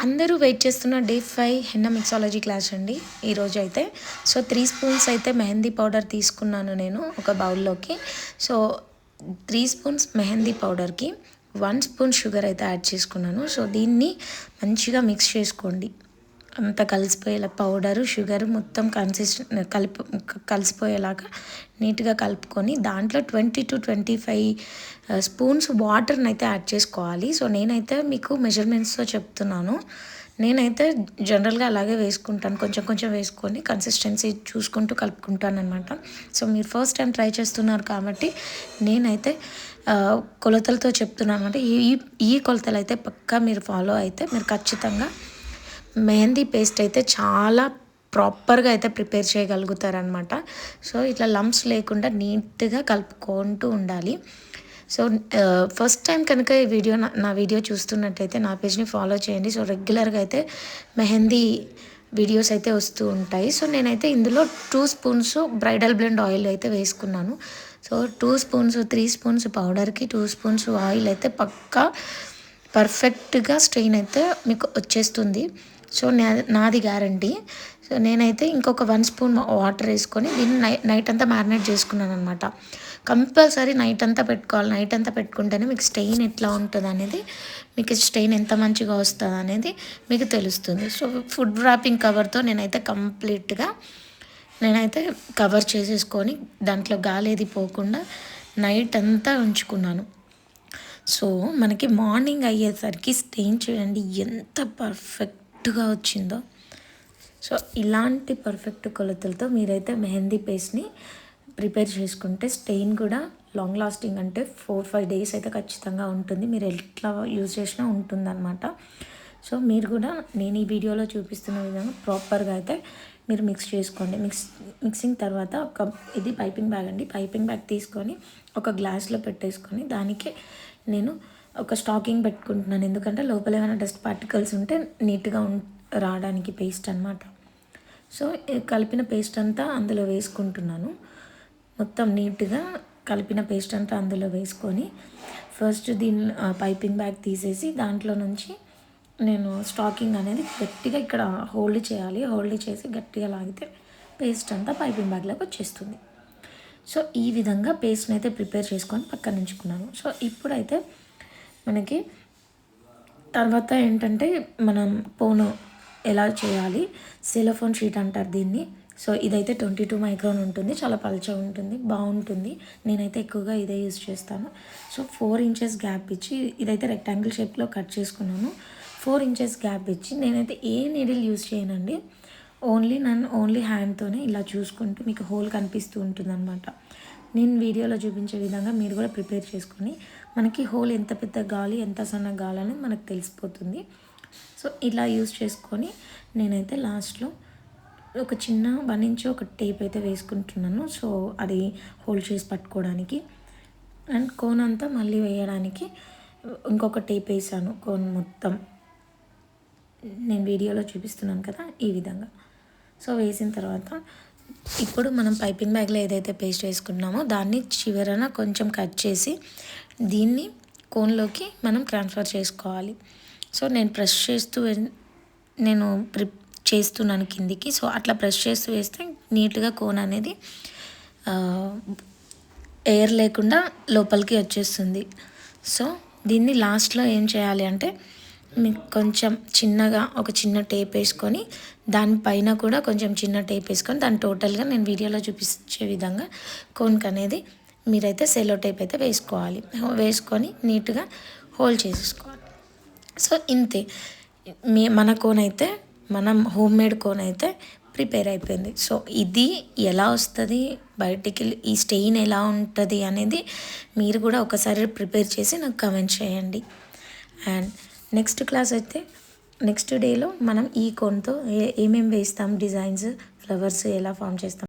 అందరూ వెయిట్ చేస్తున్న day 5 henna mixology class అండి ఈరోజు అయితే. సో 3 స్పూన్స్ అయితే మెహందీ పౌడర్ తీసుకున్నాను నేను ఒక బౌల్లోకి. సో 3 స్పూన్స్ మెహందీ పౌడర్కి 1 స్పూన్ షుగర్ అయితే యాడ్ చేసుకున్నాను. సో దీన్ని మంచిగా మిక్స్ చేసుకోండి. అంతా కలిసిపోయేలా పౌడరు షుగర్ మొత్తం కలిసిపోయేలాగా నీట్గా కలుపుకొని దాంట్లో 20 to 25 స్పూన్స్ వాటర్ని అయితే యాడ్ చేసుకోవాలి. సో నేనైతే మీకు మెజర్మెంట్స్తో చెప్తున్నాను. నేనైతే జనరల్గా అలాగే వేసుకుంటాను, కొంచెం కొంచెం వేసుకొని కన్సిస్టెన్సీ చూసుకుంటూ కలుపుకుంటాను అనమాట. సో మీరు ఫస్ట్ టైం ట్రై చేస్తున్నారు కాబట్టి నేనైతే కొలతలతో చెప్తున్నాను అనమాట. ఈ కొలతలు అయితే పక్కా మీరు ఫాలో అయితే మీరు ఖచ్చితంగా మెహందీ పేస్ట్ అయితే చాలా ప్రాపర్గా అయితే ప్రిపేర్ చేయగలుగుతారనమాట. సో ఇట్లా లంప్స్ లేకుండా నీట్గా కలుపుకుంటూ ఉండాలి. సో ఫస్ట్ టైం కనుక ఈ వీడియో నా వీడియో చూస్తున్నట్టయితే నా పేజ్ని ఫాలో చేయండి. సో రెగ్యులర్గా అయితే మెహందీ వీడియోస్ అయితే వస్తూ ఉంటాయి. సో నేనైతే ఇందులో 2 స్పూన్స్ బ్రైడల్ బ్లెండ్ ఆయిల్ అయితే వేసుకున్నాను. సో 2 స్పూన్స్ 3 స్పూన్స్ పౌడర్కి 2 స్పూన్స్ ఆయిల్ అయితే పక్కా పర్ఫెక్ట్గా స్ట్రెయిన్ అయితే మీకు వచ్చేస్తుంది. సో నాది గ్యారంటీ. సో నేనైతే ఇంకొక 1 స్పూన్ వాటర్ వేసుకొని దీన్ని నైట్ అంతా మ్యారినేట్ చేసుకున్నాను అనమాట. కంపల్సరీ నైట్ అంతా పెట్టుకోవాలి. నైట్ అంతా పెట్టుకుంటేనే మీకు స్టెయిన్ ఎట్లా ఉంటుంది అనేది, మీకు స్టెయిన్ ఎంత మంచిగా వస్తుంది అనేది మీకు తెలుస్తుంది. సో ఫుడ్ ర్యాపింగ్ కవర్తో నేనైతే కంప్లీట్గా కవర్ చేసేసుకొని దాంట్లో గాలి ఏది పోకుండా నైట్ అంతా ఉంచుకున్నాను. సో మనకి మార్నింగ్ అయ్యేసరికి స్టెయిన్ చూడండి ఎంత పర్ఫెక్ట్గా వచ్చిందో. సో ఇలాంటి పర్ఫెక్ట్ కొలతలతో మీరైతే మెహందీ పేస్ట్ని ప్రిపేర్ చేసుకుంటే స్టెయిన్ కూడా లాంగ్ లాస్టింగ్ అంటే 4-5 డేస్ అయితే ఖచ్చితంగా ఉంటుంది. మీరు ఎట్లా యూజ్ చేసినా ఉంటుందన్నమాట. సో మీరు కూడా నేను ఈ వీడియోలో చూపిస్తున్న విధంగా ప్రాపర్గా అయితే మీరు మిక్స్ చేసుకోండి. మిక్సింగ్ తర్వాత ఇది పైపింగ్ బ్యాగ్ అండి. పైపింగ్ బ్యాగ్ తీసుకొని ఒక గ్లాస్లో పెట్టేసుకొని దానికి నేను ఒక స్టాకింగ్ పెట్టుకుంటున్నాను. ఎందుకంటే లోపల ఏమైనా డస్ట్ పార్టికల్స్ ఉంటే నీట్గా రావడానికి పేస్ట్ అనమాట. సో కలిపిన పేస్ట్ అంతా అందులో వేసుకుంటున్నాను. మొత్తం నీట్గా కలిపిన పేస్ట్ అంతా అందులో వేసుకొని ఫస్ట్ దీన్ని పైపింగ్ బ్యాగ్ తీసేసి దాంట్లో నుంచి నేను స్టాకింగ్ అనేది గట్టిగా ఇక్కడ హోల్డ్ చేయాలి. హోల్డ్ చేసి గట్టిగా లాగితే పేస్ట్ అంతా పైపింగ్ బ్యాగ్లోకి వచ్చేస్తుంది. సో ఈ విధంగా పేస్ట్ని అయితే ప్రిపేర్ చేసుకొని పక్కన ఉంచుకున్నాను. సో ఇప్పుడైతే మనకి తర్వాత ఏంటంటే మనం పోను ఎలా చేయాలి, సెలోఫోన్ షీట్ అంటారు దీన్ని. సో ఇదైతే 22 మైక్రాన్ ఉంటుంది, చాలా పల్చగా ఉంటుంది, బాగుంటుంది. నేనైతే ఎక్కువగా ఇదే యూజ్ చేస్తాను. సో 4 ఇంచెస్ గ్యాప్ ఇచ్చి ఇదైతే రెక్టాంగిల్ షేప్లో కట్ చేసుకున్నాను. 4 ఇంచెస్ గ్యాప్ ఇచ్చి నేనైతే ఏ నీడిల్ యూజ్ చేయనండి. ఓన్లీ హ్యాండ్తోనే ఇలా చూసుకుంటూ మీకు హోల్ కనిపిస్తూ ఉంటుంది అనమాట. నేను వీడియోలో చూపించే విధంగా మీరు కూడా ప్రిపేర్ చేసుకొని మనకి హోల్ ఎంత పెద్ద గాలి ఎంత సన్న గాలి అనేది మనకు తెలిసిపోతుంది. సో ఇలా యూజ్ చేసుకొని నేనైతే లాస్ట్లో ఒక చిన్న 1 ఇంచ్ ఒక టేప్ అయితే వేసుకుంటున్నాను. సో అది హోల్డ్ చేసి పట్టుకోవడానికి. అండ్ కోన్ అంతా మళ్ళీ వేయడానికి ఇంకొక టేప్ వేసాను కోన్ మొత్తం. నేను వీడియోలో చూపిస్తున్నాను కదా ఈ విధంగా. సో వేసిన తర్వాత ఇప్పుడు మనం పైపింగ్ బ్యాగ్లో ఏదైతే పేస్ట్ వేసుకున్నామో దాన్ని చివరన కొంచెం కట్ చేసి దీన్ని కోన్లోకి మనం ట్రాన్స్ఫర్ చేసుకోవాలి. సో నేను ప్రెస్ చేస్తూ చేస్తున్నాను కిందికి. సో అట్లా ప్రెస్ చేస్తూ వేస్తే నీట్గా కోన్ అనేది ఎయిర్ లేకుండా లోపలికి వచ్చేస్తుంది. సో దీన్ని లాస్ట్లో ఏం చేయాలి అంటే మీకు కొంచెం చిన్నగా ఒక చిన్న టేప్ వేసుకొని దానిపైన కూడా కొంచెం చిన్న టేప్ వేసుకొని దాన్ని టోటల్గా నేను వీడియోలో చూపించే విధంగా కోన్కి అనేది మీరైతే సెలో టేప్ అయితే వేసుకొని నీట్గా హోల్డ్ చేసేసుకోవాలి. సో ఇంతే మన కోన్ అయితే మనం హోమ్ మేడ్ కోన్ అయితే ప్రిపేర్ అయిపోయింది. సో ఇది ఎలా వస్తుంది బయటికి, ఈ స్టెయిన్ ఎలా ఉంటుంది అనేది మీరు కూడా ఒకసారి ప్రిపేర్ చేసి నాకు కమెంట్ చేయండి. అండ్ నెక్స్ట్ క్లాస్ అయితే నెక్స్ట్ డేలో మనం ఈ కోన్తో ఏమేమి వేస్తాం, డిజైన్స్, ఫ్లవర్స్ ఎలా ఫామ్ చేస్తాం